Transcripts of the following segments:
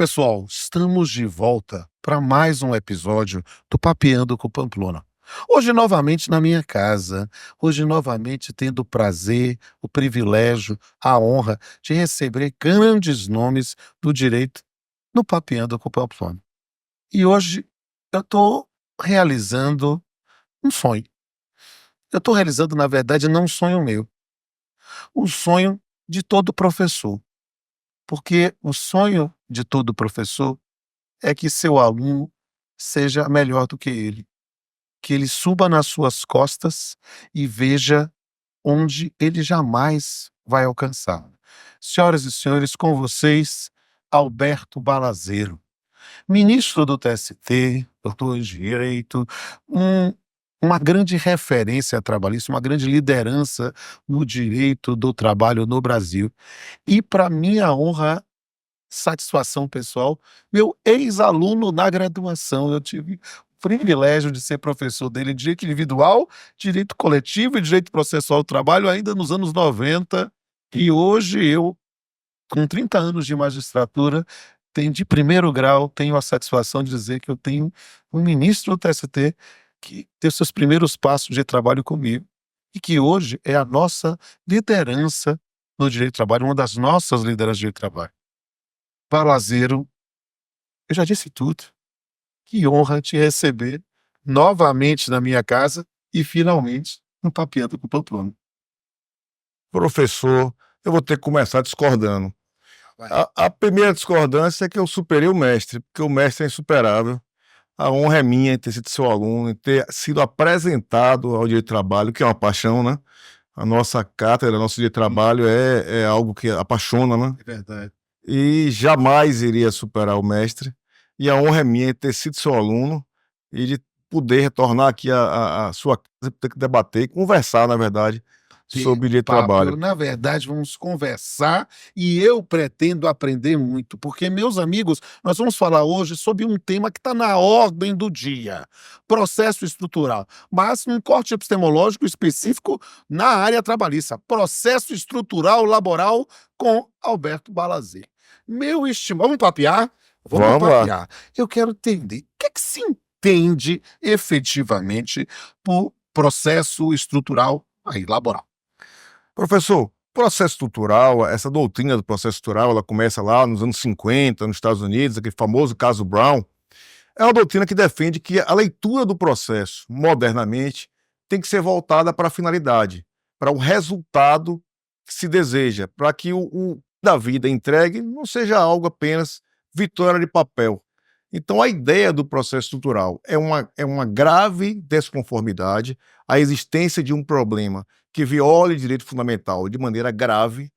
Olá, pessoal. Estamos de volta para mais um episódio do Papeando com Pamplona. Hoje, novamente na minha casa. Hoje, novamente, tendo o prazer, o privilégio, a honra de receber grandes nomes do direito no Papeando com Pamplona. E hoje eu estou realizando um sonho. Eu estou realizando, na verdade, não um sonho meu, um sonho de todo professor. Porque o sonho de todo professor é que seu aluno seja melhor do que ele suba nas suas costas e veja onde ele jamais vai alcançar. Senhoras e senhores, com vocês, Alberto Balazero, ministro do TST, doutor em Direito, uma grande referência trabalhista, uma grande liderança no direito do trabalho no Brasil. E, para minha honra, satisfação pessoal, meu ex-aluno na graduação, eu tive o privilégio de ser professor dele em direito individual, direito coletivo e direito processual do trabalho ainda nos anos 90, e hoje eu, com 30 anos de magistratura, tenho de primeiro grau, tenho a satisfação de dizer que eu tenho um ministro do TST que deu seus primeiros passos de trabalho comigo e que hoje é a nossa liderança no direito do trabalho, uma das nossas lideranças de direito do trabalho. Balazero, eu já disse tudo. Que honra te receber novamente na minha casa e finalmente no Papeando com Pamplona. Professor, eu vou ter que começar discordando. Vai. A primeira discordância é que eu superei o mestre, porque o mestre é insuperável. A honra é minha em ter sido seu aluno, em ter sido apresentado ao direito de trabalho, que é uma paixão, né? A nossa cátedra, nosso direito de trabalho é algo que apaixona, né? É verdade. E jamais iria superar o mestre. E a honra é minha em ter sido seu aluno e de poder retornar aqui à sua casa e ter que debater, conversar, na verdade, sobre direito de trabalho. Na verdade, vamos conversar e eu pretendo aprender muito, porque, meus amigos, nós vamos falar hoje sobre um tema que está na ordem do dia, processo estrutural, mas um corte epistemológico específico na área trabalhista, processo estrutural laboral com Alberto Balazero. Meu estimado, vamos papear? Vamos lá. Papear. Eu quero entender, o que se entende efetivamente por processo estrutural aí, laboral? Professor, processo estrutural, essa doutrina do processo estrutural, ela começa lá nos anos 50, nos Estados Unidos, aquele famoso caso Brown. É uma doutrina que defende que a leitura do processo, modernamente, tem que ser voltada para a finalidade, para o resultado que se deseja, para que o da vida entregue não seja algo apenas vitória de papel. Então, a ideia do processo estrutural é uma grave desconformidade, a existência de um problema que viole o direito fundamental de maneira grave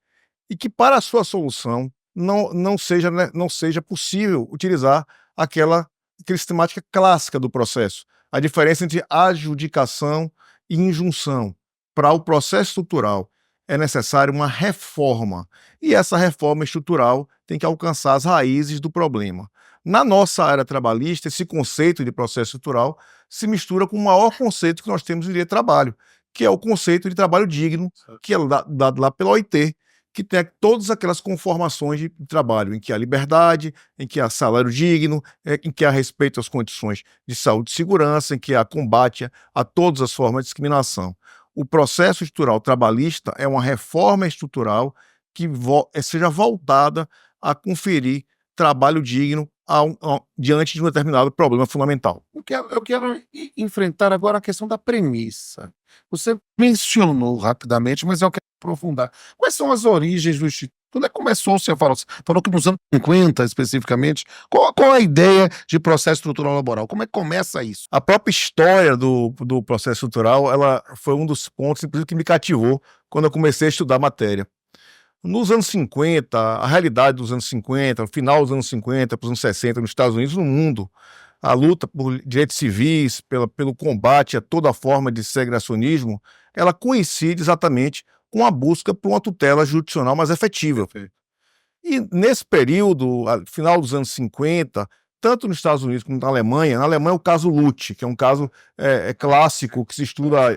e que, para a sua solução, não seja possível utilizar aquela sistemática clássica do processo. A diferença entre adjudicação e injunção. Para o processo estrutural, é necessária uma reforma, e essa reforma estrutural tem que alcançar as raízes do problema. Na nossa área trabalhista, esse conceito de processo estrutural se mistura com o maior conceito que nós temos no direito do trabalho, que é o conceito de trabalho digno, que é dado lá pela OIT, que tem todas aquelas conformações de trabalho, em que há liberdade, em que há salário digno, em que há respeito às condições de saúde e segurança, em que há combate a todas as formas de discriminação. O processo estrutural trabalhista é uma reforma estrutural que seja voltada a conferir trabalho digno diante de um determinado problema fundamental. Eu quero enfrentar agora a questão da premissa. Você mencionou rapidamente, mas eu quero aprofundar. Quais são as origens do Instituto? Quando é que começou? Você falou que nos anos 50, especificamente. Qual a ideia de processo estrutural laboral? Como é que começa isso? A própria história do processo estrutural, ela foi um dos pontos, inclusive, que me cativou quando eu comecei a estudar a matéria. Nos anos 50, a realidade dos anos 50, no final dos anos 50, para os anos 60, nos Estados Unidos, no mundo, a luta por direitos civis, pelo combate a toda forma de segregacionismo, ela coincide exatamente com a busca por uma tutela jurisdicional mais efetiva. E nesse período, final dos anos 50, tanto nos Estados Unidos como na Alemanha o caso Lutz, que é um caso clássico que se estuda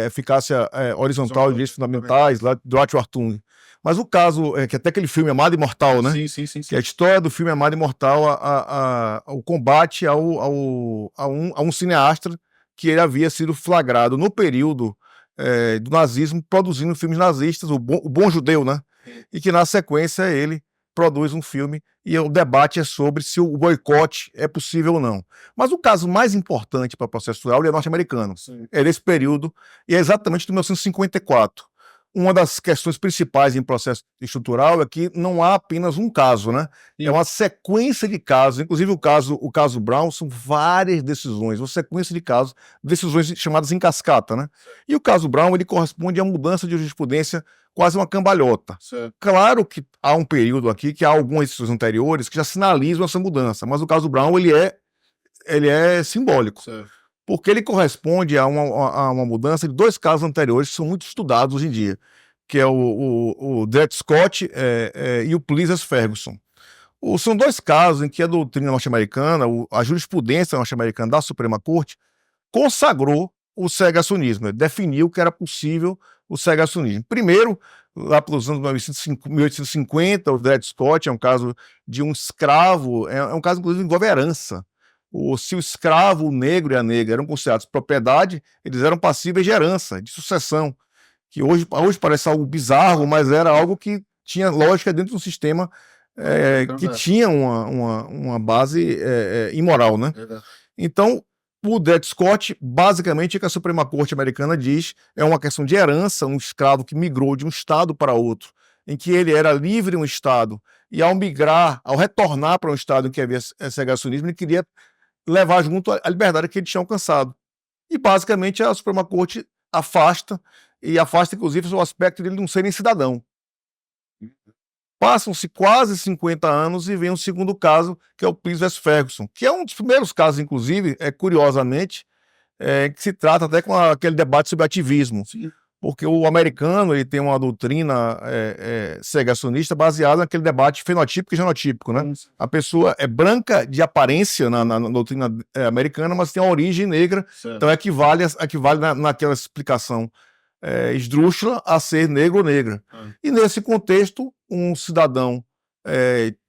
eficácia horizontal de direitos fundamentais, lá do Hartung. Mas o caso, que até aquele filme Amado Imortal, né? Sim. Que é a história do filme Amado Imortal, o combate a um cineasta que ele havia sido flagrado no período do nazismo produzindo filmes nazistas, o Bom Judeu, né? E que na sequência ele produz um filme e o debate é sobre se o boicote é possível ou não. Mas o caso mais importante para o processo estrutural é norte-americano. É desse período e é exatamente de 1954. Uma das questões principais em processo estrutural é que não há apenas um caso, né? Sim. É uma sequência de casos, inclusive o caso Brown são várias decisões, uma sequência de casos, decisões chamadas em cascata, né? E o caso Brown, ele corresponde a mudança de jurisprudência, quase uma cambalhota. Certo. Claro que há um período aqui que há algumas decisões anteriores que já sinalizam essa mudança, mas o caso Brown, ele é simbólico. Certo. Porque ele corresponde a uma mudança de dois casos anteriores que são muito estudados hoje em dia, que é o Dred Scott e o Plessy Ferguson. São dois casos em que a doutrina norte-americana, a jurisprudência norte-americana da Suprema Corte, consagrou o segregacionismo, definiu que era possível o segregacionismo. Primeiro, lá pelos anos 1850, o Dred Scott é um caso de um escravo, é um caso inclusive envolve herança. Se o escravo, o negro e a negra eram considerados propriedade, eles eram passíveis de herança, de sucessão, que hoje parece algo bizarro, mas era algo que tinha lógica dentro de um sistema que tinha uma base imoral, né? Então, o Dred Scott, basicamente, o que a Suprema Corte americana diz é uma questão de herança, um escravo que migrou de um estado para outro, em que ele era livre em um estado, e ao migrar, ao retornar para um estado em que havia segregacionismo, ele queria levar junto a liberdade que ele tinha alcançado. E, basicamente, a Suprema Corte afasta, inclusive, o aspecto dele não ser nem cidadão. Passam-se quase 50 anos e vem um segundo caso, que é o Plessy vs Ferguson, que é um dos primeiros casos, inclusive, curiosamente, que se trata até com aquele debate sobre ativismo. Sim. Porque o americano ele tem uma doutrina segregacionista baseada naquele debate fenotípico e genotípico, né? A pessoa é branca de aparência na doutrina americana, mas tem uma origem negra, certo. Então equivale naquela explicação esdrúxula a ser negro ou negra. E nesse contexto, um cidadão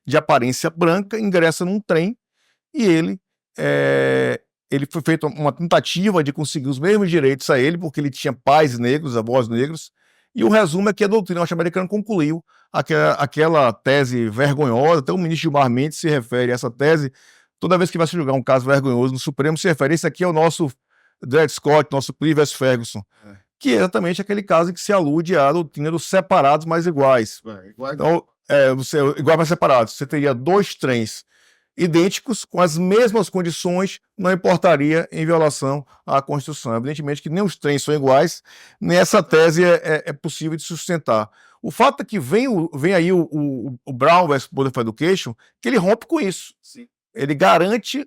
de aparência branca ingressa num trem e ele foi feita uma tentativa de conseguir os mesmos direitos a ele, porque ele tinha pais negros, avós negros, e o resumo é que a doutrina norte-americana concluiu aquela tese vergonhosa, até o ministro Gilmar Mendes se refere a essa tese, toda vez que vai se julgar um caso vergonhoso no Supremo, se refere, esse aqui é o nosso Dred Scott, nosso Plessy vs Ferguson, que é exatamente aquele caso em que se alude à doutrina dos separados mais iguais. Então, igual mais separados, você teria dois trens idênticos, com as mesmas condições, não importaria em violação à Constituição. Evidentemente que nem os trens são iguais, nem essa tese é possível de sustentar. O fato é que vem aí o Brown vs Board of Education, que ele rompe com isso. Sim. Ele garante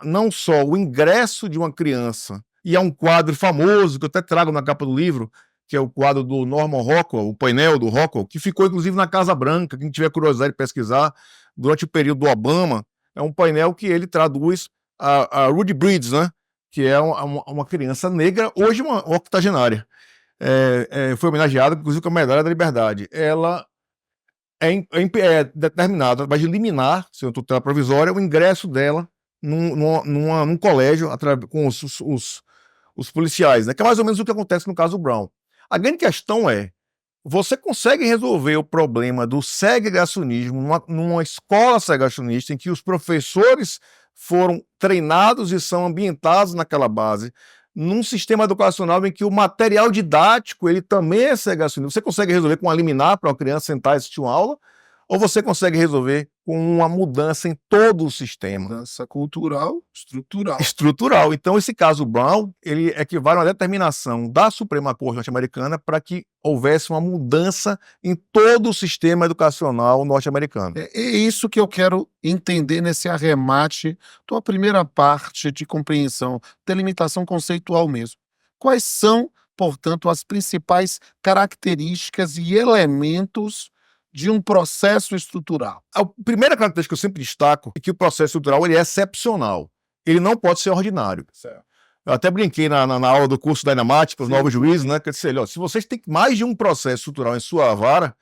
não só o ingresso de uma criança, e é um quadro famoso, que eu até trago na capa do livro, que é o quadro do Norman Rockwell, o painel do Rockwell, que ficou inclusive na Casa Branca, quem tiver curiosidade de pesquisar, durante o período do Obama. É um painel que ele traduz a Ruby Bridges, né? Que é uma criança negra, hoje uma octogenária. Foi homenageada, inclusive, com a Medalha da Liberdade. Ela é determinada, vai eliminar, se eu tutela provisória, o ingresso dela num colégio com os policiais, né? Que é mais ou menos o que acontece no caso Brown. A grande questão é, você consegue resolver o problema do segregacionismo numa escola segregacionista em que os professores foram treinados e são ambientados naquela base, num sistema educacional em que o material didático ele também é segregacionista? Você consegue resolver com uma liminar para uma criança sentar e assistir uma aula? Ou você consegue resolver com uma mudança em todo o sistema? Mudança cultural, estrutural. Estrutural. Então, esse caso Brown, ele equivale a uma determinação da Suprema Corte norte-americana para que houvesse uma mudança em todo o sistema educacional norte-americano. É isso que eu quero entender nesse arremate, tua primeira parte de compreensão, delimitação conceitual mesmo. Quais são, portanto, as principais características e elementos de um processo estrutural? A primeira característica que eu sempre destaco é que o processo estrutural ele é excepcional. Ele não pode ser ordinário. Certo. Eu até brinquei na aula do curso Dynamática, os novos juízes, né? Que eu disse, olha, se vocês têm mais de um processo estrutural em sua vara,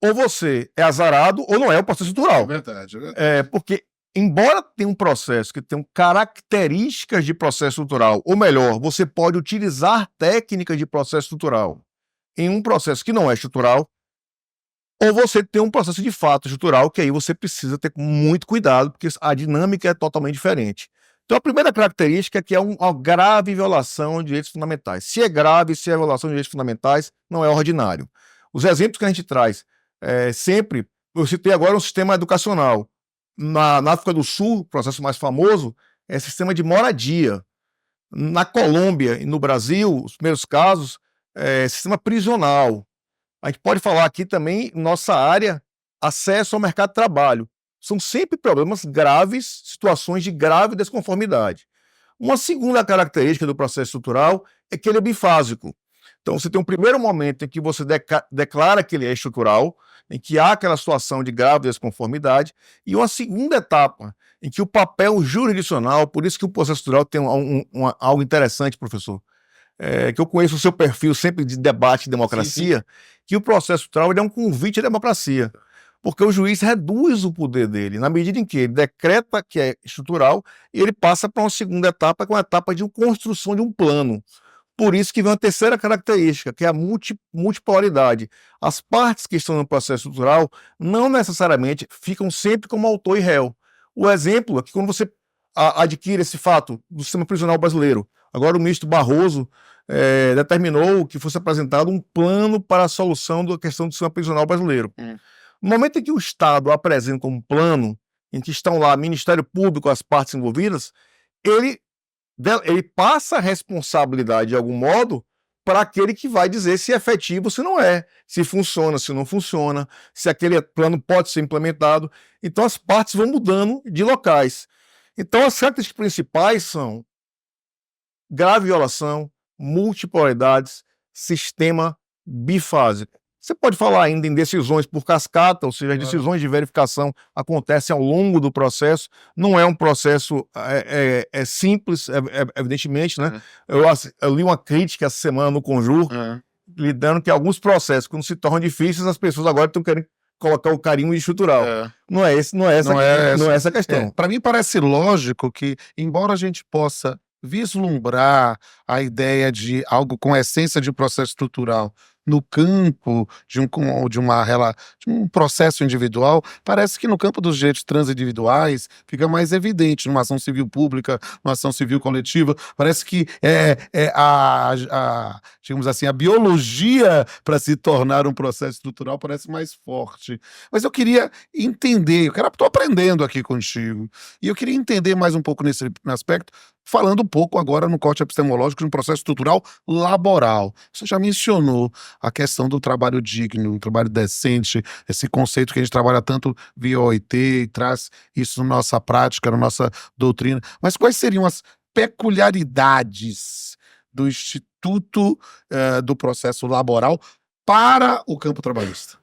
ou você é azarado ou não é o processo estrutural. verdade, é verdade. Porque, embora tenha um processo que tenha características de processo estrutural, ou melhor, você pode utilizar técnicas de processo estrutural em um processo que não é estrutural, ou você tem um processo de fato estrutural, que aí você precisa ter muito cuidado, porque a dinâmica é totalmente diferente. Então, a primeira característica é que é uma grave violação de direitos fundamentais. Se é grave, se é violação de direitos fundamentais, não é ordinário. Os exemplos que a gente traz, sempre, eu citei agora um sistema educacional. Na África do Sul, o processo mais famoso é sistema de moradia. Na Colômbia e no Brasil, os primeiros casos, sistema prisional. A gente pode falar aqui também, nossa área, acesso ao mercado de trabalho. São sempre problemas graves, situações de grave desconformidade. Uma segunda característica do processo estrutural é que ele é bifásico. Então, você tem um primeiro momento em que você declara que ele é estrutural, em que há aquela situação de grave desconformidade, e uma segunda etapa, em que o papel jurisdicional, por isso que o processo estrutural tem algo interessante, professor, que eu conheço o seu perfil sempre de debate e democracia, que o processo estrutural ele é um convite à democracia, porque o juiz reduz o poder dele, na medida em que ele decreta que é estrutural, e ele passa para uma segunda etapa, que é uma etapa de construção de um plano. Por isso que vem uma terceira característica, que é a multipolaridade. As partes que estão no processo estrutural não necessariamente ficam sempre como autor e réu. O exemplo é que quando você adquire esse fato do sistema prisional brasileiro, agora o ministro Barroso determinou que fosse apresentado um plano para a solução da questão do sistema prisional brasileiro. No momento em que o Estado apresenta um plano, em que estão lá Ministério Público, as partes envolvidas, ele passa a responsabilidade, de algum modo, para aquele que vai dizer se é efetivo, se não é, se funciona, se não funciona, se aquele plano pode ser implementado. Então, as partes vão mudando de locais. Então, as características principais são grave violação, multipolaridades, sistema bifásico. Você pode falar ainda em decisões por cascata, ou seja, as decisões de verificação acontecem ao longo do processo, não é um processo simples, evidentemente, né? Eu li uma crítica essa semana no Conjur, lidando que alguns processos, quando se tornam difíceis, as pessoas agora estão querendo colocar o carimbo estrutural. Não é essa a questão. Para mim parece lógico que, embora a gente possa vislumbrar a ideia de algo com essência de processo estrutural no campo de um processo individual, parece que no campo dos direitos transindividuais fica mais evidente, numa ação civil pública, numa ação civil coletiva, parece que digamos assim, a biologia para se tornar um processo estrutural parece mais forte. Mas eu queria entender, estou aprendendo aqui contigo, e eu queria entender mais um pouco nesse aspecto, falando um pouco agora no corte epistemológico de um processo estrutural laboral. Você já mencionou a questão do trabalho digno, um trabalho decente, esse conceito que a gente trabalha tanto via OIT e traz isso na nossa prática, na nossa doutrina. Mas quais seriam as peculiaridades do Instituto do Processo Laboral para o campo trabalhista?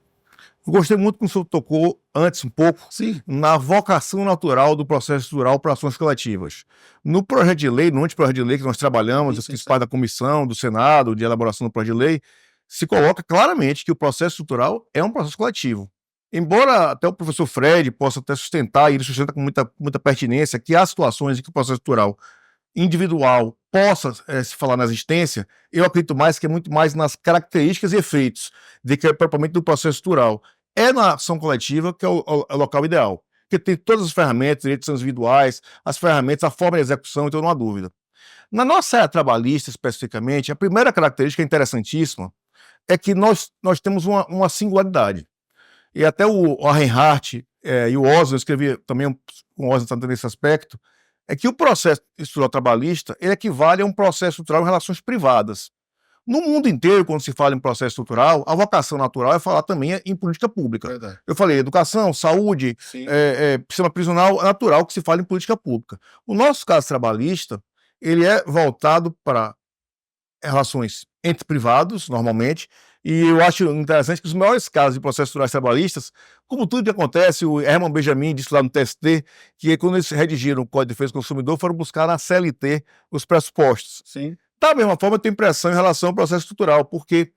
Eu gostei muito que o senhor tocou antes um pouco na vocação natural do processo estrutural para ações coletivas. No projeto de lei, no anteprojeto de lei que nós trabalhamos, eu fiz parte da comissão do Senado de elaboração do projeto de lei, se coloca claramente que o processo estrutural é um processo coletivo. Embora até o professor Fred possa até sustentar, e ele sustenta com muita pertinência, que há situações em que o processo estrutural individual possa se falar na existência, eu acredito mais que é muito mais nas características e efeitos de que é propriamente do processo estrutural. É na ação coletiva que é o local ideal, porque tem todas as ferramentas, direitos individuais, as ferramentas, a forma de execução, então não há dúvida. Na nossa área trabalhista, especificamente, a primeira característica interessantíssima é que nós temos uma singularidade. E até o Reinhardt e o Oswald, eu escrevi também com o Oswald nesse aspecto, é que o processo estrutural trabalhista ele equivale a um processo estrutural em relações privadas. No mundo inteiro, quando se fala em processo estrutural, a vocação natural é falar também em política pública. Verdade. Eu falei educação, saúde, sistema prisional, é natural que se fale em política pública. O nosso caso trabalhista, ele é voltado para relações entre privados, normalmente, e eu acho interessante que os maiores casos de processos estruturais trabalhistas, como tudo que acontece, o Herman Benjamin disse lá no TST, que quando eles redigiram o Código de Defesa do Consumidor, foram buscar na CLT os pressupostos. Sim. Da mesma forma, eu tenho impressão em relação ao processo estrutural, porque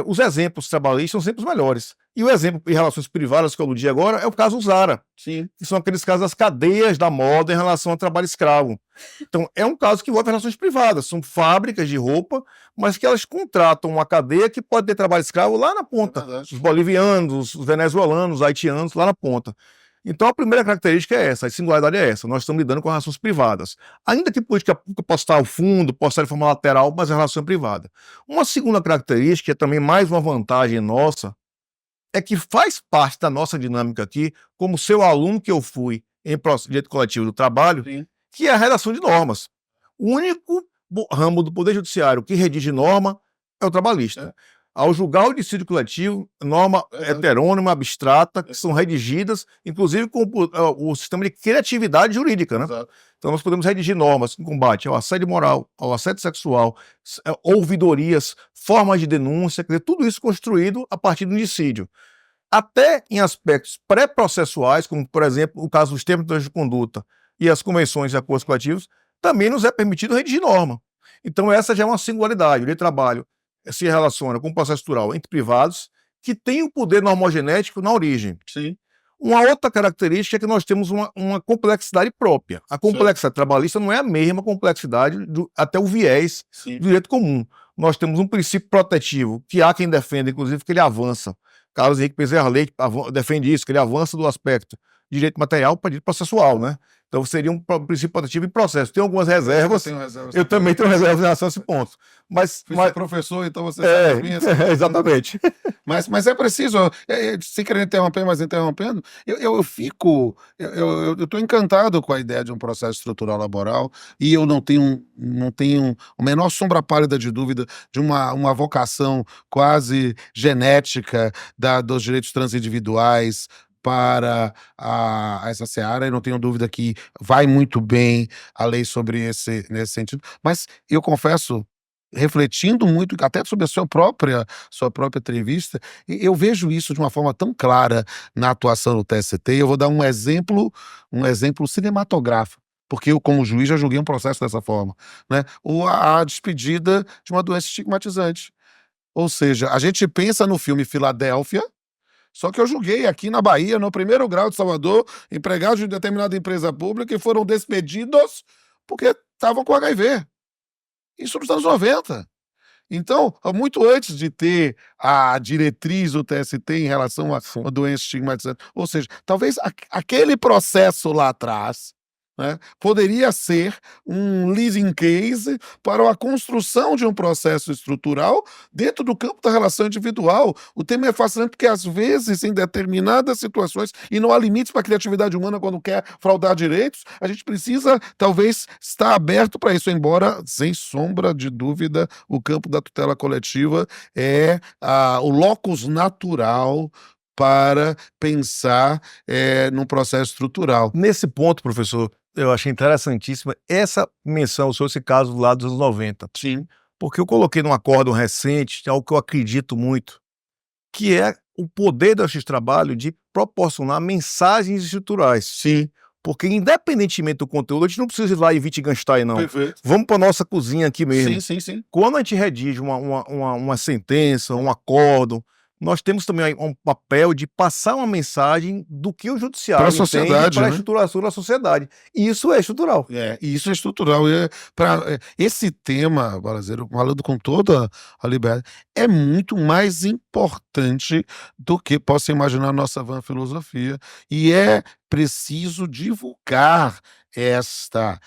os exemplos trabalhistas são sempre os melhores. E o exemplo em relações privadas que eu aludi agora é o caso Zara, Sim. que são aqueles casos das cadeias da moda em relação ao trabalho escravo. Então, é um caso que envolve relações privadas, são fábricas de roupa, mas que elas contratam uma cadeia que pode ter trabalho escravo lá na ponta. Os bolivianos, os venezuelanos, os haitianos, lá na ponta. Então, a primeira característica é essa, a singularidade é essa, nós estamos lidando com relações privadas. Ainda que política pública possa estar ao fundo, possa estar de forma lateral, mas a relação é privada. Uma segunda característica, que é também mais uma vantagem nossa, é que faz parte da nossa dinâmica aqui, como seu aluno que eu fui em direito coletivo do trabalho, Sim. que é a redação de normas. O único ramo do Poder Judiciário que redige norma é o trabalhista. Ao julgar o dissídio coletivo, norma heterônima, abstrata, que são redigidas, inclusive com o sistema de criatividade jurídica, né? Exato. Então nós podemos redigir normas em combate ao assédio moral, ao assédio sexual, ouvidorias, formas de denúncia, quer dizer, tudo isso construído a partir do dissídio. Até em aspectos pré-processuais, como, por exemplo, o caso dos termos de conduta e as convenções e acordos coletivos, também nos é permitido redigir norma. Então essa já é uma singularidade. O direito do trabalho se relaciona com o processo estrutural entre privados que tem o poder normogenético na origem. Sim. Uma outra característica é que nós temos uma complexidade própria. A complexidade trabalhista não é a mesma complexidade até o viés do direito comum. Nós temos um princípio protetivo, que há quem defenda, inclusive, que ele avança. Carlos Henrique Bezerra Leite defende isso, que ele avança do aspecto de direito material para direito processual, né? Então seria um princípio protetivo em processo. Tem algumas reservas. Eu também tenho reservas em relação a esse ponto. Mas professor, então você sabe as minhas. Exatamente. Mas é preciso, sem querer interromper, mas interrompendo, eu estou encantado com a ideia de um processo estrutural laboral e eu não tenho a menor sombra pálida de dúvida de uma vocação quase genética dos direitos transindividuais para essa seara, e não tenho dúvida que vai muito bem a lei nesse sentido. Mas eu confesso, refletindo muito, até sobre a sua própria entrevista, eu vejo isso de uma forma tão clara na atuação do TST. Eu vou dar um exemplo cinematográfico, porque eu, como juiz, já julguei um processo dessa forma, né? Ou a despedida de uma doença estigmatizante. Ou seja, a gente pensa no filme Filadélfia, só que eu julguei aqui na Bahia, no primeiro grau de Salvador, empregados de determinada empresa pública que foram despedidos porque estavam com HIV. Isso nos anos 90. Então, muito antes de ter a diretriz do TST em relação a uma doença estigmatizante, ou seja, talvez aquele processo lá atrás, né, poderia ser um leading case para a construção de um processo estrutural dentro do campo da relação individual. O tema é fascinante porque, às vezes, em determinadas situações, e não há limites para a criatividade humana quando quer fraudar direitos, a gente precisa, talvez, estar aberto para isso, embora, sem sombra de dúvida, o campo da tutela coletiva é o locus natural para pensar num processo estrutural. Nesse ponto, professor, eu achei interessantíssima essa menção sobre esse caso do lado dos anos 90. Sim. Porque eu coloquei num acórdão recente, algo que eu acredito muito, que é o poder da justiça do trabalho de proporcionar mensagens estruturais. Sim. Porque, independentemente do conteúdo, a gente não precisa ir lá e Wittgenstein, não. Perfeito. Vamos para nossa cozinha aqui mesmo. Sim. Quando a gente redige uma sentença, um acórdão, nós temos também um papel de passar uma mensagem do que o judiciário para a sociedade, para a estruturação da sociedade. E isso é estrutural. Isso é estrutural. Esse tema, Balazeiro, falando com toda a liberdade, é muito mais importante do que possa imaginar a nossa vã filosofia. E é preciso divulgar esta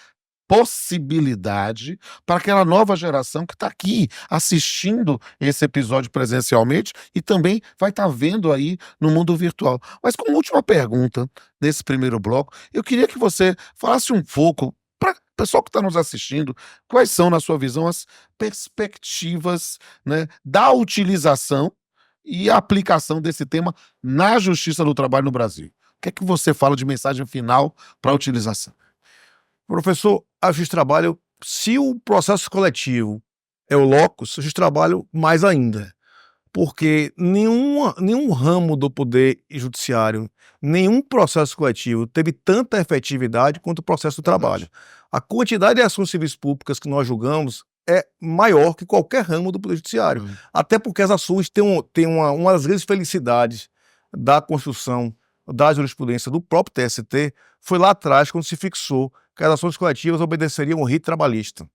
possibilidade para aquela nova geração que está aqui assistindo esse episódio presencialmente e também vai estar vendo aí no mundo virtual. Mas como última pergunta nesse primeiro bloco, eu queria que você falasse um pouco para o pessoal que está nos assistindo, quais são, na sua visão, as perspectivas, né, da utilização e aplicação desse tema na justiça do trabalho no Brasil. O que é que você fala de mensagem final para a utilização? Professor, a justiça do trabalho, se o processo coletivo é o locus, a justiça do trabalho mais ainda. Porque nenhum ramo do poder judiciário, nenhum processo coletivo teve tanta efetividade quanto o processo do trabalho. A quantidade de ações civis públicas que nós julgamos é maior que qualquer ramo do poder judiciário. Até porque as ações têm uma das grandes felicidades da construção da jurisprudência do próprio TST foi lá atrás, quando se fixou que as ações coletivas obedeceriam ao rito trabalhista,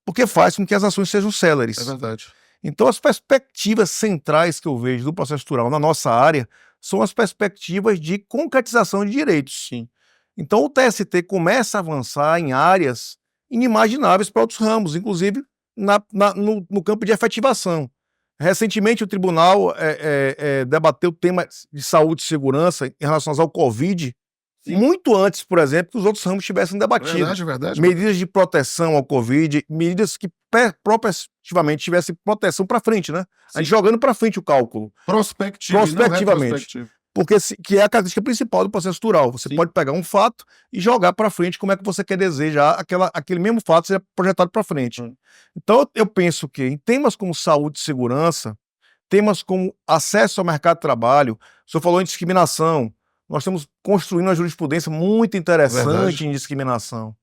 porque faz com que as ações sejam É céleres. verdade. Então, as perspectivas centrais que eu vejo do processo estrutural na nossa área são as perspectivas de concretização de direitos. Sim. Então, o TST começa a avançar em áreas inimagináveis para outros ramos, inclusive no campo de efetivação. Recentemente, o tribunal debateu o tema de saúde e segurança em relação ao Covid, Sim. muito antes, por exemplo, que os outros ramos tivessem debatido. Verdade, verdade. Medidas de proteção ao Covid, medidas que prospectivamente tivessem proteção para frente, né? A gente jogando para frente o cálculo. Prospectivamente. Prospectivamente. Porque que é a característica principal do processo estrutural. Você Sim. pode pegar um fato e jogar para frente como é que você quer desejar aquele mesmo fato seja projetado para frente. Então, eu penso que em temas como saúde e segurança, temas como acesso ao mercado de trabalho, o senhor falou em discriminação, nós estamos construindo uma jurisprudência muito interessante Verdade. em discriminação.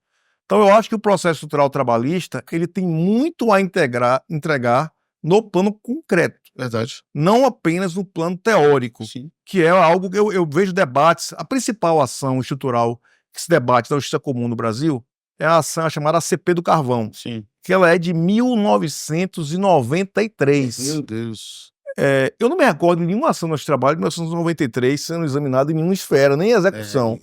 Então, eu acho que o processo estrutural trabalhista ele tem muito a entregar no plano concreto, Verdade. não apenas no plano teórico, Sim. que é algo que eu vejo debates. A principal ação estrutural que se debate na Justiça Comum no Brasil é a ação chamada ACP do Carvão, Sim. que ela é de 1993. Meu Deus. Eu não me recordo de nenhuma ação nesse trabalho de 1993 sendo examinada em nenhuma esfera, nem execução.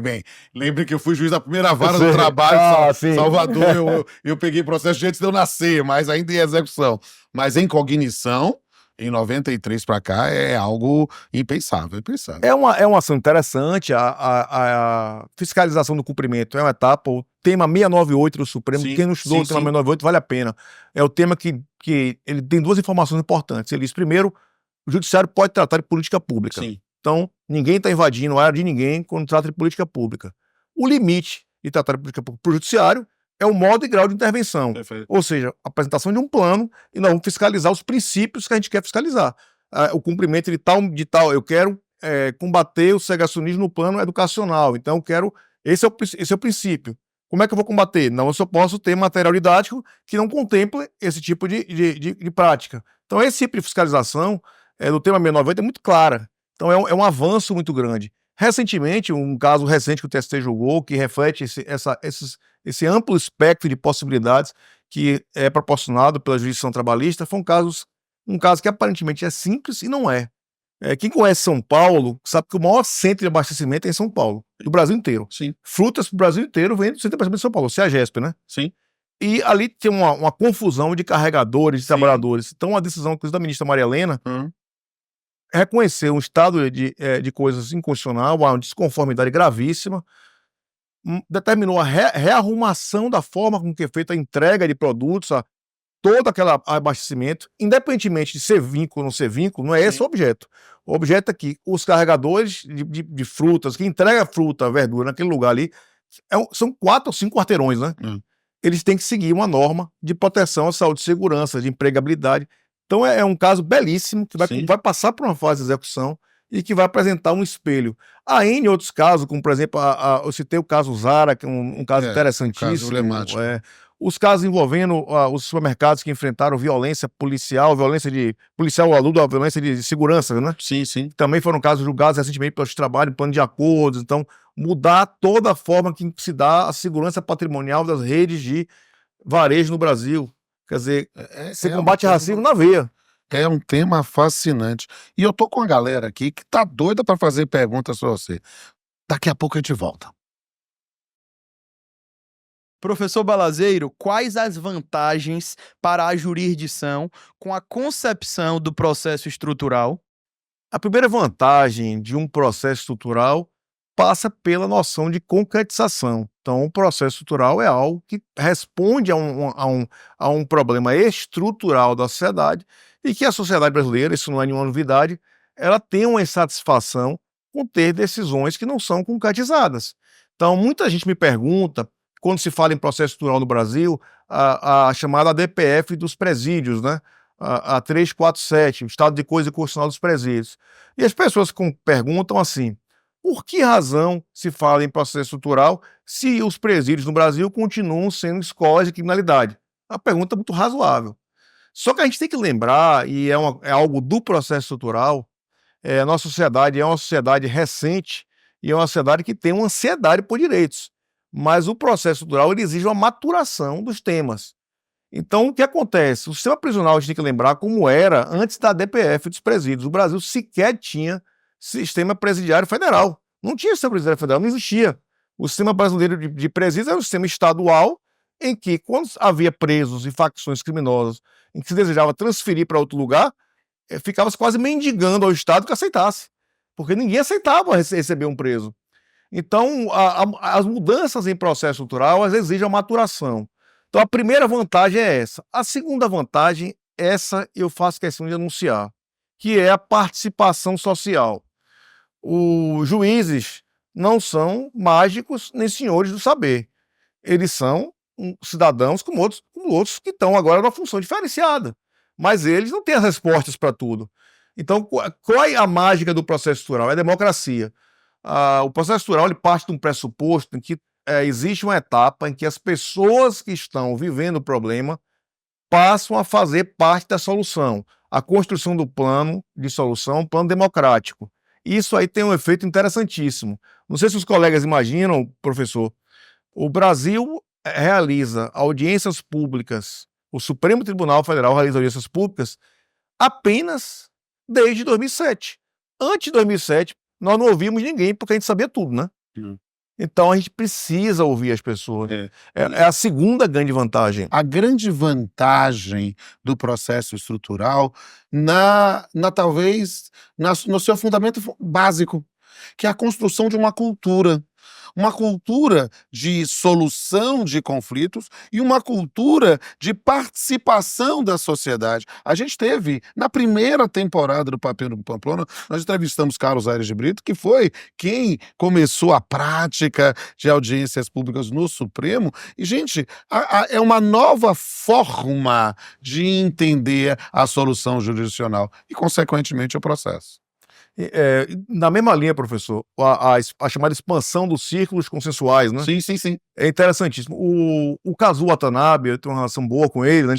Bem, lembre que eu fui juiz da primeira vara Sim. do trabalho, Sim. Salvador, eu peguei processo de antes de eu nascer, mas ainda em execução. Mas em cognição, em 93 para cá, é algo impensável. É uma ação interessante, a fiscalização do cumprimento é uma etapa, o tema 698 do Supremo, Sim, quem não estudou sim, o tema sim. 698 vale a pena. É o tema que ele tem duas informações importantes. Ele diz, primeiro, o judiciário pode tratar de política pública. Sim. Então, ninguém está invadindo a área de ninguém quando trata de política pública. O limite de tratar de política pública para o judiciário é o modo e grau de intervenção. Perfeito. Ou seja, a apresentação de um plano e nós vamos fiscalizar os princípios que a gente quer fiscalizar. O cumprimento de tal, eu quero combater o segregacionismo no plano educacional, então eu quero, esse é o princípio. Como é que eu vou combater? Não, eu só posso ter material didático que não contemple esse tipo de prática. Então, esse tipo de fiscalização do tema 698 é muito clara. Então, é um avanço muito grande. Recentemente, um caso recente que o TST julgou, que reflete esse amplo espectro de possibilidades que é proporcionado pela jurisdição trabalhista, foi um caso que aparentemente é simples e não é. Quem conhece São Paulo sabe que o maior centro de abastecimento é em São Paulo, do Brasil inteiro. Sim. Frutas pro Brasil inteiro vem do centro de abastecimento de São Paulo, o CEAGESP, né? Sim. E ali tem uma confusão de carregadores, de Sim. trabalhadores. Então, a decisão, inclusive, da ministra Maria Helena reconheceu um estado de coisas inconstitucional, uma desconformidade gravíssima, determinou a rearrumação da forma com que é feita a entrega de produtos, todo aquele abastecimento, independentemente de ser vínculo ou não ser vínculo, não é esse o objeto. O objeto é que os carregadores de frutas, que entrega fruta, verdura naquele lugar ali, são 4 ou 5 quarteirões, né? Eles têm que seguir uma norma de proteção à saúde e segurança, de empregabilidade. Então é um caso belíssimo, que vai passar por uma fase de execução e que vai apresentar um espelho. Há N outros casos, como por exemplo, eu citei o caso Zara, que é um caso interessantíssimo. Caso emblemático. Os casos envolvendo os supermercados que enfrentaram violência policial, violência de segurança, né? Sim, sim. Também foram casos julgados recentemente pelo trabalho, plano de acordos. Então, mudar toda a forma que se dá a segurança patrimonial das redes de varejo no Brasil. Quer dizer, você combate racismo na veia. É um tema fascinante. E eu tô com a galera aqui que tá doida para fazer perguntas para você. Daqui a pouco a gente volta. Professor Balazeiro, quais as vantagens para a jurisdição com a concepção do processo estrutural? A primeira vantagem de um processo estrutural passa pela noção de concretização. Então, o processo estrutural é algo que responde a um problema estrutural da sociedade e que a sociedade brasileira, isso não é nenhuma novidade, ela tem uma insatisfação com ter decisões que não são concretizadas. Então, muita gente me pergunta, quando se fala em processo estrutural no Brasil, a chamada DPF dos presídios, né? A 347, o estado de coisa constitucional dos presídios. E as pessoas perguntam assim, por que razão se fala em processo estrutural se os presídios no Brasil continuam sendo escolas de criminalidade? Uma pergunta muito razoável. Só que a gente tem que lembrar, e é algo do processo estrutural, A nossa sociedade é uma sociedade recente e é uma sociedade que tem uma ansiedade por direitos. Mas o processo estrutural ele exige uma maturação dos temas. Então, o que acontece? O sistema prisional, a gente tem que lembrar como era antes da DPF dos presídios. O Brasil sequer tinha sistema presidiário federal. Não tinha sistema presidiário federal, não existia. O sistema brasileiro de presídios era um sistema estadual em que, quando havia presos e facções criminosas em que se desejava transferir para outro lugar, ficava quase mendigando ao Estado que aceitasse. Porque ninguém aceitava receber um preso. Então, as mudanças em processo estrutural elas exigem a maturação. Então, a primeira vantagem é essa. A segunda vantagem, essa eu faço questão de anunciar, que é a participação social. Os juízes não são mágicos nem senhores do saber. Eles são cidadãos como outros que estão agora numa função diferenciada. Mas eles não têm as respostas para tudo. Então, qual é a mágica do processo estrutural? É a democracia. O processo estrutural ele parte de um pressuposto em que existe uma etapa em que as pessoas que estão vivendo o problema passam a fazer parte da solução. A construção do plano de solução, um plano democrático. Isso aí tem um efeito interessantíssimo. Não sei se os colegas imaginam, professor, o Brasil realiza audiências públicas, o Supremo Tribunal Federal realiza audiências públicas apenas desde 2007. Antes de 2007, nós não ouvimos ninguém porque a gente sabia tudo, né? Então a gente precisa ouvir as pessoas. É a segunda grande vantagem. A grande vantagem do processo estrutural talvez no seu fundamento básico, que é a construção de uma cultura de solução de conflitos e uma cultura de participação da sociedade. A gente teve, na primeira temporada do Papeando com Pamplona, nós entrevistamos Carlos Aires de Brito, que foi quem começou a prática de audiências públicas no Supremo. E, gente, é uma nova forma de entender a solução jurisdicional e, consequentemente, o processo. Na mesma linha, professor, a chamada expansão dos círculos consensuais, né? Sim. É interessantíssimo. O Kazuo Watanabe, eu tenho uma relação boa com ele, né?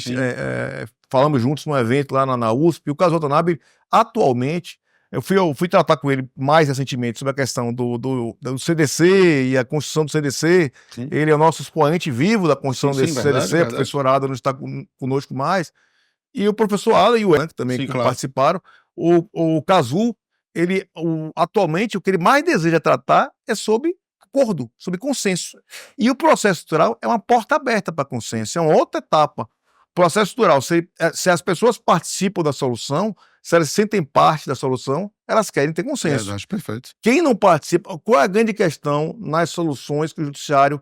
Falamos juntos num evento lá na USP. O Kazuo Watanabe, atualmente, eu fui tratar com ele mais recentemente sobre a questão do CDC e a construção do CDC. Sim. Ele é o nosso expoente vivo da construção desse CDC, a professora Ada não está conosco mais. E o professor Ada e o Elan, também participaram. O Kazuo, atualmente, o que ele mais deseja tratar é sobre acordo, sobre consenso. E o processo estrutural é uma porta aberta para consenso, é uma outra etapa. O processo estrutural, se as pessoas participam da solução, se elas sentem parte da solução, elas querem ter consenso. Acho perfeito. Quem não participa, qual é a grande questão nas soluções que o judiciário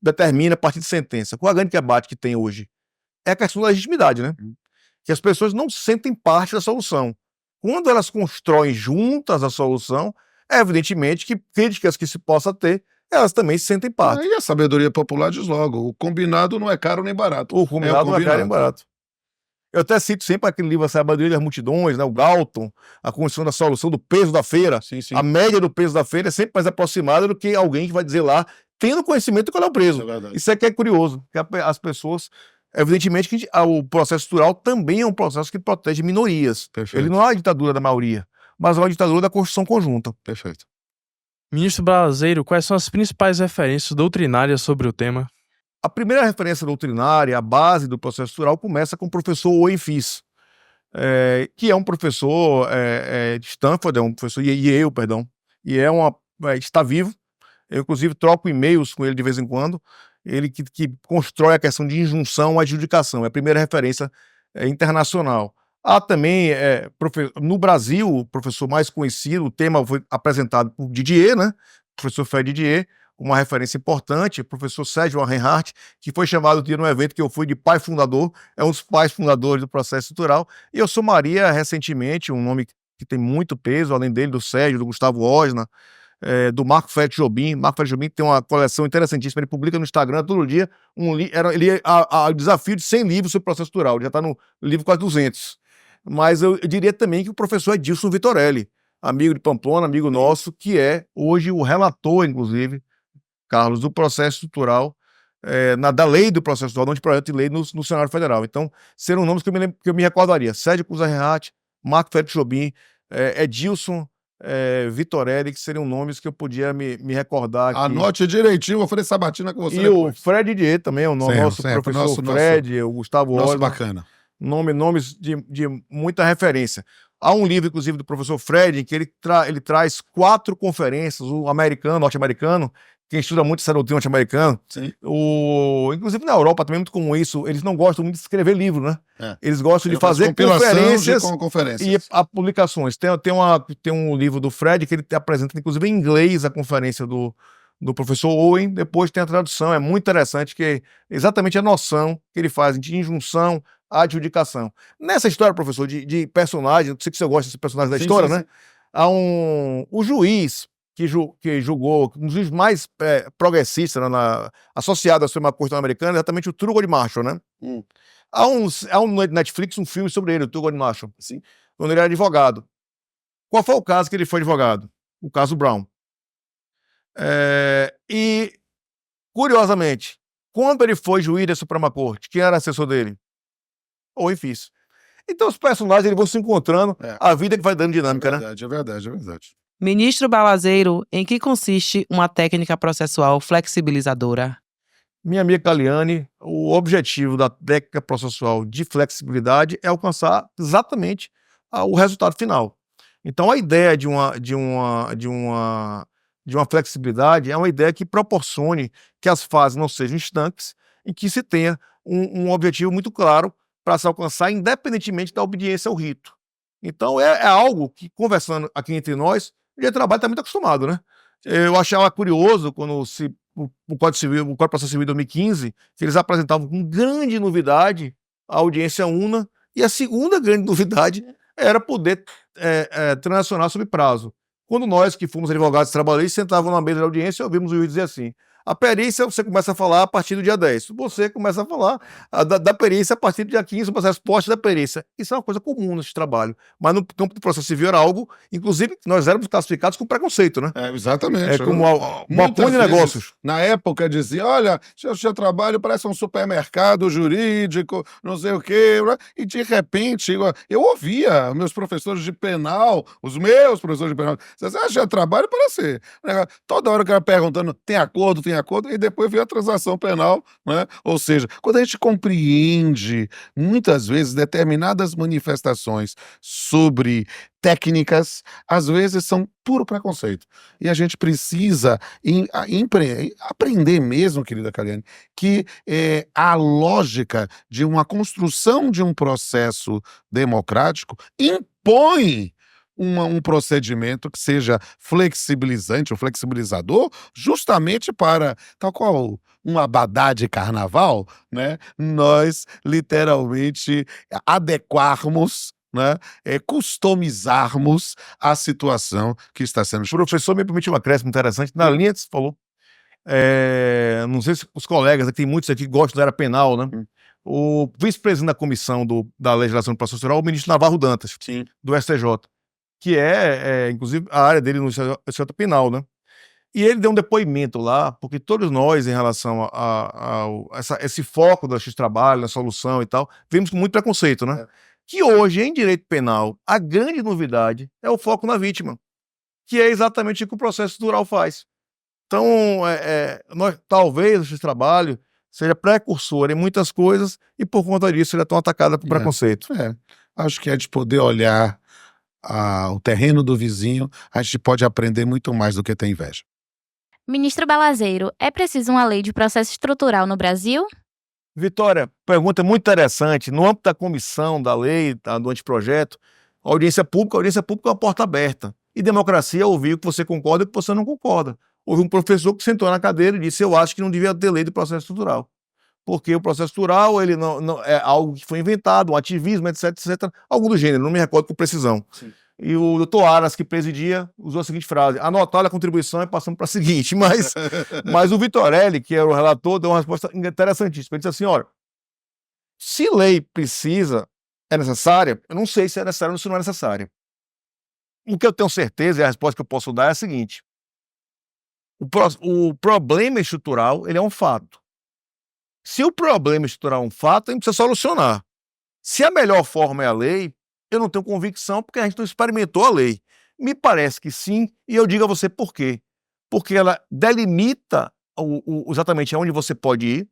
determina a partir de sentença? Qual é a grande debate que tem hoje? É a questão da legitimidade, né? Que as pessoas não sentem parte da solução. Quando elas constroem juntas a solução, é evidentemente que críticas que se possa ter, elas também se sentem parte. E a sabedoria popular diz logo, o combinado não é caro nem barato. O combinado não é caro nem barato. Eu até cito sempre aquele livro, A Sabedoria das Multidões, né? O Galton, a construção da solução do peso da feira. Sim. A média do peso da feira é sempre mais aproximada do que alguém que vai dizer lá, tendo conhecimento do qual é o preço. Isso é que é curioso, que as pessoas... Evidentemente que o processo estrutural também é um processo que protege minorias. Perfeito. Ele não é a ditadura da maioria, mas é uma ditadura da construção conjunta. Perfeito. Ministro Balazeiro, quais são as principais referências doutrinárias sobre o tema? A primeira referência doutrinária, a base do processo estrutural, começa com o professor Owen Fis, que é um professor de Stanford, é um professor de Yale, perdão, e está vivo. Eu, inclusive, troco e-mails com ele de vez em quando. Ele que constrói a questão de injunção à adjudicação, é a primeira referência internacional. Há também, no Brasil, o professor mais conhecido, o tema foi apresentado por Didier, né? O professor Fred Didier, uma referência importante, o professor Sérgio Reinhardt, que foi chamado num evento que eu fui de pai fundador, é um dos pais fundadores do processo estrutural, e eu somaria recentemente um nome que tem muito peso, além dele, do Sérgio, do Gustavo Osna, do Marco Félix Jobim. Marco Félix Jobim tem uma coleção interessantíssima, ele publica no Instagram todo dia o desafio de 100 livros sobre processo estrutural, ele já está no livro quase 200. Mas eu diria também que o professor Edilson Vitorelli, amigo de Pamplona, amigo nosso, que é hoje o relator, inclusive, Carlos, do processo estrutural, da lei do processo estrutural, não de projeto de lei no Senado Federal. Então, seriam nomes que eu me recordaria: Sérgio Cruz Reinhardt, Marco Félix Jobim, Edilson Vitorelli, que seriam nomes que eu podia me recordar aqui. Anote direitinho, vou fazer sabatina com você E depois. o Fred Dier também, o nosso professor Fred, o Gustavo Nosso Osma, bacana. nomes de muita referência. Há um livro, inclusive, do professor Fred, em que ele traz 4 conferências, o americano, norte-americano, quem estuda muito essa doutrina norte-americana, inclusive na Europa também é muito comum isso, eles não gostam muito de escrever livro, né? Eles gostam de fazer conferências e publicações. Tem um livro do Fred que ele apresenta, inclusive, em inglês a conferência do professor Owen, depois tem a tradução, é muito interessante, que é exatamente a noção que ele faz de injunção, adjudicação. Nessa história, professor, de personagem, não sei se você gosta desse personagem da história, né? Há o juiz que julgou, um dos juízes mais progressistas, né, associado à Suprema Corte Americana, exatamente o Thurgood Marshall, né? Há no Netflix um filme sobre ele, o Thurgood Marshall, assim, quando ele era advogado. Qual foi o caso que ele foi advogado? O caso Brown. E, curiosamente, quando ele foi juiz da Suprema Corte, quem era assessor dele? Owen Fisk. Então os personagens eles vão se encontrando, a vida que vai dando dinâmica, né? É verdade. Ministro Balazeiro, em que consiste uma técnica processual flexibilizadora? Minha amiga Caliane, o objetivo da técnica processual de flexibilidade é alcançar exatamente o resultado final. Então a ideia de uma flexibilidade é uma ideia que proporcione que as fases não sejam estanques e que se tenha um objetivo muito claro para se alcançar, independentemente da obediência ao rito. Então é algo que, conversando aqui entre nós, o dia de trabalho está muito acostumado, né? Eu achava curioso quando o Código de Processo Civil de 2015, que eles apresentavam com grande novidade a audiência una, e a segunda grande novidade era poder transacionar sob prazo. Quando nós, que fomos advogados trabalhistas, sentávamos na mesa de audiência, ouvimos o juiz dizer assim: a perícia você começa a falar a partir do dia 10. Você começa a falar da perícia a partir do dia 15, uma resposta da perícia. Isso é uma coisa comum nesse trabalho. Mas no campo do processo civil era algo, inclusive, que nós éramos classificados com preconceito, né? Exatamente. Como um apoio de negócios. Na época dizia, olha, seu trabalho parece um supermercado jurídico, não sei o quê. E de repente, eu ouvia meus professores de penal, seu trabalho parece. Toda hora o cara perguntando, tem acordo, e depois veio a transação penal, né? Ou seja, quando a gente compreende muitas vezes determinadas manifestações sobre técnicas, às vezes são puro preconceito. E a gente precisa aprender mesmo, querida Caliane, que a lógica de uma construção de um processo democrático impõe um procedimento que seja flexibilizante ou flexibilizador, justamente para, tal qual um abadá de carnaval, né, nós literalmente adequarmos, né, customizarmos a situação que está sendo. O professor me permitiu um acréscimo interessante, na linha que você falou, não sei se os colegas, tem muitos aqui que gostam da área penal, né? O vice-presidente da comissão da legislação processual, o ministro Navarro Dantas, do STJ, que inclusive, a área dele no STJ penal, né? E ele deu um depoimento lá, porque todos nós, em relação a esse foco do X-Trabalho, na solução e tal, vimos com muito preconceito, né? Que hoje, em direito penal, a grande novidade é o foco na vítima, que é exatamente o que o processo estrutural faz. Então, talvez o X-Trabalho seja precursor em muitas coisas e, por conta disso, ele é tão atacado por preconceito. Acho que é de poder olhar o terreno do vizinho, a gente pode aprender muito mais do que ter inveja. Ministro Balazeiro, é preciso uma lei de processo estrutural no Brasil? Vitória, pergunta muito interessante. No âmbito da comissão, da lei, do anteprojeto, audiência pública é uma porta aberta. E democracia é ouvir o que você concorda e o que você não concorda. Houve um professor que sentou na cadeira e disse: eu acho que não devia ter lei de processo estrutural. Porque o processo estrutural ele não é algo que foi inventado, um ativismo, etc, algo do gênero, não me recordo com precisão. Sim. E o doutor Aras, que presidia, usou a seguinte frase: anotar a contribuição e passamos para a seguinte. Mas o Vitorelli, que era o relator, deu uma resposta interessantíssima. Ele disse assim: olha, se lei é necessária, eu não sei se é necessária ou se não é necessária. O que eu tenho certeza, e a resposta que eu posso dar é a seguinte: o problema estrutural ele é um fato. Se o problema estrutural é um fato, a gente precisa solucionar. Se a melhor forma é a lei, eu não tenho convicção porque a gente não experimentou a lei. Me parece que sim, e eu digo a você por quê. Porque ela delimita exatamente aonde você pode ir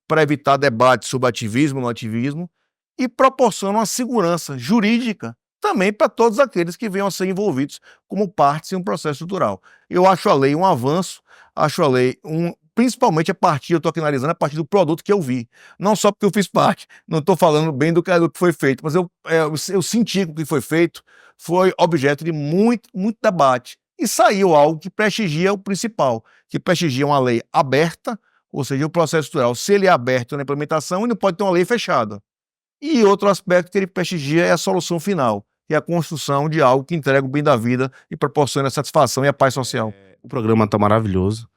para evitar debate sobre ativismo ou não ativismo e proporciona uma segurança jurídica também para todos aqueles que venham a ser envolvidos como partes em um processo estrutural. Eu acho a lei um avanço, acho a lei principalmente eu estou aqui analisando a partir do produto que eu vi. Não só porque eu fiz parte, não estou falando bem do que foi feito, mas eu senti que o que foi feito foi objeto de muito debate. E saiu algo que prestigia o principal, que prestigia uma lei aberta, ou seja, o processo estrutural, se ele é aberto na implementação, ele não pode ter uma lei fechada. E outro aspecto que ele prestigia é a solução final, que é a construção de algo que entrega o bem da vida e proporciona a satisfação e a paz social. O programa está maravilhoso,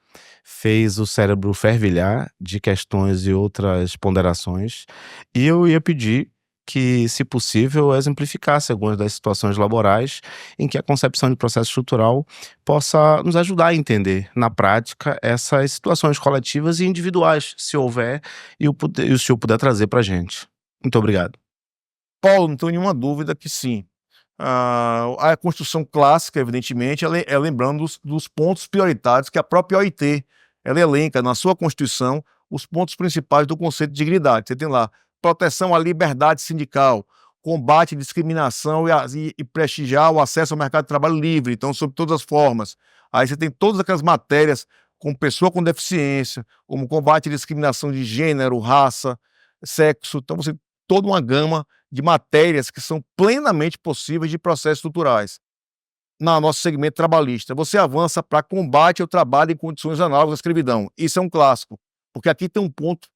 fez o cérebro fervilhar de questões e outras ponderações, e eu ia pedir que, se possível, exemplificasse algumas das situações laborais em que a concepção de processo estrutural possa nos ajudar a entender, na prática, essas situações coletivas e individuais, se houver, e o senhor puder trazer para a gente. Muito obrigado. Paulo, não tenho nenhuma dúvida que sim. A construção clássica, evidentemente, é lembrando dos pontos prioritários que a própria OIT ela elenca na sua Constituição os pontos principais do conceito de dignidade. Você tem lá proteção à liberdade sindical, combate à discriminação e prestigiar o acesso ao mercado de trabalho livre, então, sob todas as formas. Aí você tem todas aquelas matérias como pessoa com deficiência, como combate à discriminação de gênero, raça, sexo. Então, você tem toda uma gama de matérias que são plenamente possíveis de processos estruturais. No nosso segmento trabalhista, você avança para combate ao trabalho em condições análogas à escravidão. Isso é um clássico, porque aqui tem um ponto,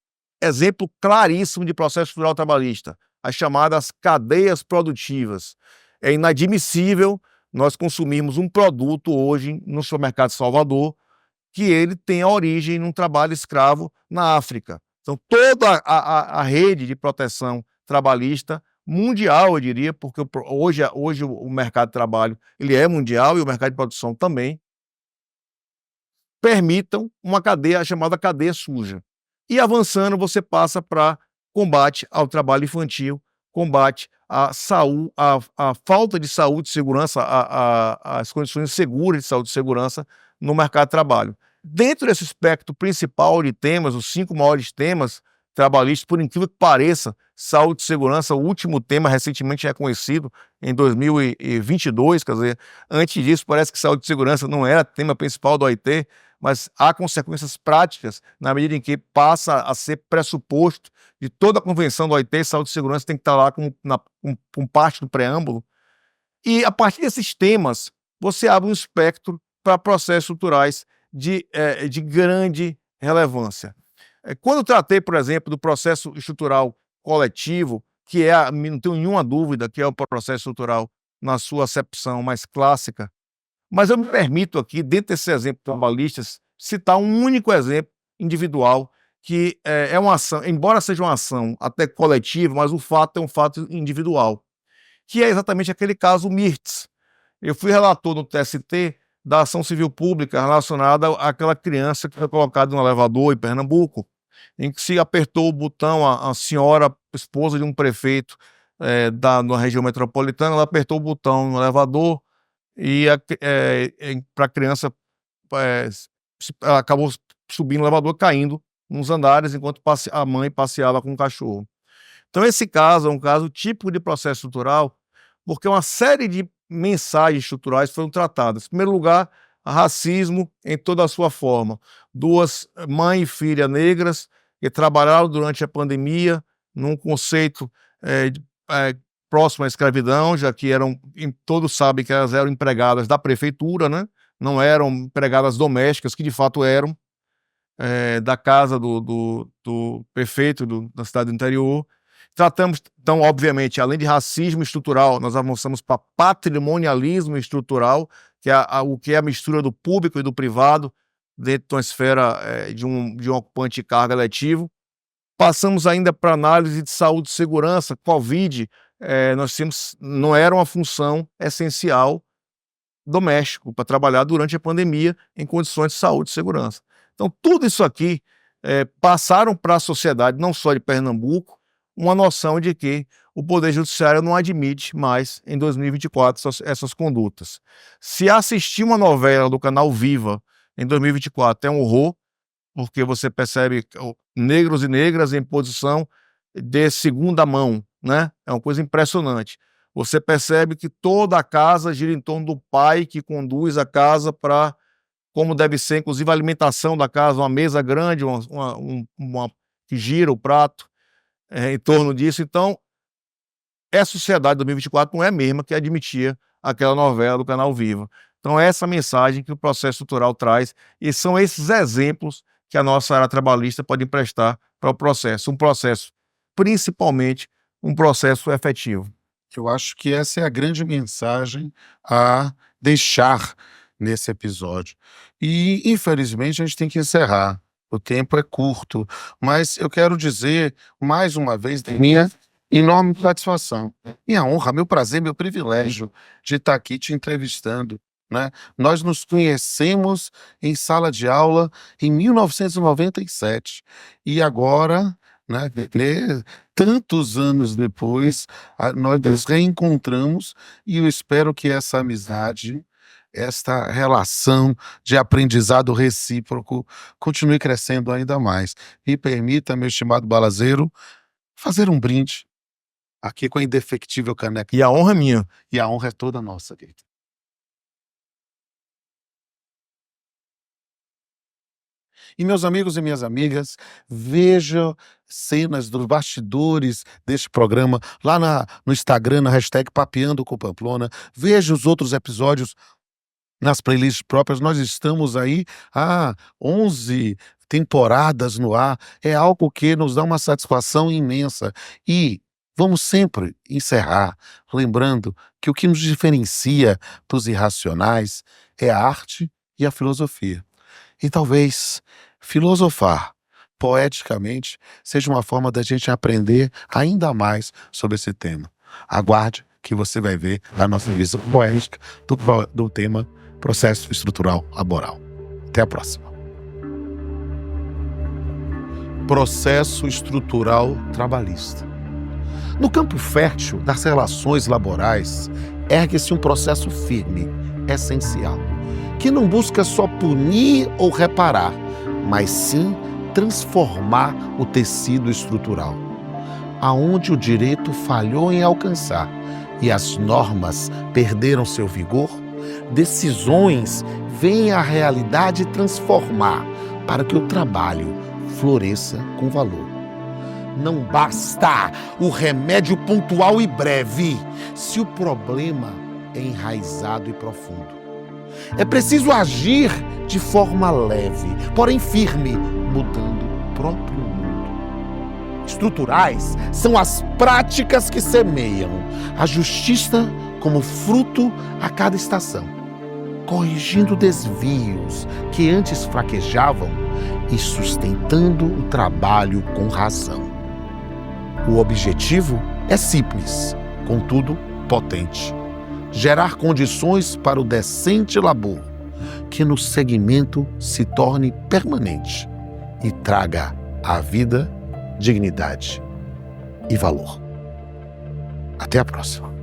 exemplo claríssimo de processo estrutural trabalhista, as chamadas cadeias produtivas. É inadmissível nós consumirmos um produto hoje no supermercado de Salvador que ele tem a origem num trabalho escravo na África. Então, toda a rede de proteção trabalhista mundial, eu diria, porque hoje o mercado de trabalho ele é mundial e o mercado de produção também, permitam uma cadeia chamada cadeia suja. E avançando, você passa para combate ao trabalho infantil, combate à saúde, à falta de saúde e segurança, às condições seguras de saúde e segurança no mercado de trabalho. Dentro desse espectro principal de temas, os 5 maiores temas trabalhistas, por incrível que pareça, saúde e segurança, o último tema recentemente reconhecido em 2022, quer dizer, antes disso parece que saúde e segurança não era tema principal do OIT, mas há consequências práticas na medida em que passa a ser pressuposto de toda a convenção do OIT, saúde e segurança tem que estar lá com parte do preâmbulo. E a partir desses temas, você abre um espectro para processos estruturais de grande relevância. Quando eu tratei, por exemplo, do processo estrutural coletivo, que não tenho nenhuma dúvida que é o processo estrutural na sua acepção mais clássica, mas eu me permito aqui, dentro desses exemplos trabalhistas, citar um único exemplo individual, que é uma ação, embora seja uma ação até coletiva, mas o fato é um fato individual, que é exatamente aquele caso Mirtz. Eu fui relator no TST da ação civil pública relacionada àquela criança que foi colocada no elevador em Pernambuco, em que se apertou o botão, a senhora, esposa de um prefeito na região metropolitana, ela apertou o botão no elevador e para a criança ela acabou subindo no elevador, caindo nos andares enquanto a mãe passeava com o cachorro. Então esse caso é um caso típico de processo estrutural, porque uma série de mensagens estruturais foram tratadas. Em primeiro lugar, racismo em toda a sua forma. 2 mãe e filha negras que trabalharam durante a pandemia num conceito próximo à escravidão, já que todos sabem que elas eram empregadas da prefeitura, né? Não eram empregadas domésticas, que de fato eram, da casa do prefeito da cidade do interior. Tratamos, então, obviamente, além de racismo estrutural, nós avançamos para patrimonialismo estrutural, que é a mistura do público e do privado dentro de uma esfera de um ocupante de cargo eletivo. Passamos ainda para análise de saúde e segurança. Covid, não era uma função essencial doméstico para trabalhar durante a pandemia em condições de saúde e segurança. Então, tudo isso aqui passaram para a sociedade, não só de Pernambuco, uma noção de que o Poder Judiciário não admite mais, em 2024, essas condutas. Se assistir uma novela do canal Viva em 2024 é um horror, porque você percebe negros e negras em posição de segunda mão, né? É uma coisa impressionante. Você percebe que toda a casa gira em torno do pai que conduz a casa para como deve ser, inclusive a alimentação da casa, uma mesa grande, que gira o prato em torno disso. Então, a sociedade de 2024 não é a mesma que admitia aquela novela do canal Viva. Então, é essa mensagem que o processo estrutural traz, e são esses exemplos que a nossa área trabalhista pode emprestar para o processo. Um processo, principalmente, um processo efetivo. Eu acho que essa é a grande mensagem a deixar nesse episódio. E, infelizmente, a gente tem que encerrar. O tempo é curto, mas eu quero dizer, mais uma vez, da minha enorme satisfação, minha honra, meu prazer, meu privilégio de estar aqui te entrevistando, né? Nós nos conhecemos em sala de aula em 1997 e agora, né, tantos anos depois, nós nos reencontramos e eu espero que essa amizade, esta relação de aprendizado recíproco continue crescendo ainda mais. Me permita, meu estimado balazeiro, fazer um brinde aqui com a indefectível caneca. E a honra é minha. E a honra é toda nossa, querido. E meus amigos e minhas amigas, veja cenas dos bastidores deste programa lá no Instagram, na hashtag Papeando com Pamplona. Veja os outros episódios nas playlists próprias. Nós estamos aí há 11 temporadas no ar. É algo que nos dá uma satisfação imensa. E vamos sempre encerrar lembrando que o que nos diferencia dos irracionais é a arte e a filosofia. E talvez filosofar poeticamente seja uma forma da gente aprender ainda mais sobre esse tema. Aguarde que você vai ver a nossa visão poética do tema processo estrutural laboral. Até a próxima. Processo estrutural trabalhista. No campo fértil das relações laborais, ergue-se um processo firme, essencial, que não busca só punir ou reparar, mas sim transformar o tecido estrutural. Aonde o direito falhou em alcançar e as normas perderam seu vigor, decisões vêm à realidade transformar para que o trabalho floresça com valor. Não basta o remédio pontual e breve, se o problema é enraizado e profundo. É preciso agir de forma leve, porém firme, mudando o próprio mundo. Estruturais são as práticas que semeiam a justiça como fruto a cada estação, corrigindo desvios que antes fraquejavam e sustentando o trabalho com razão. O objetivo é simples, contudo potente: gerar condições para o decente labor, que no segmento se torne permanente e traga à vida dignidade e valor. Até a próxima.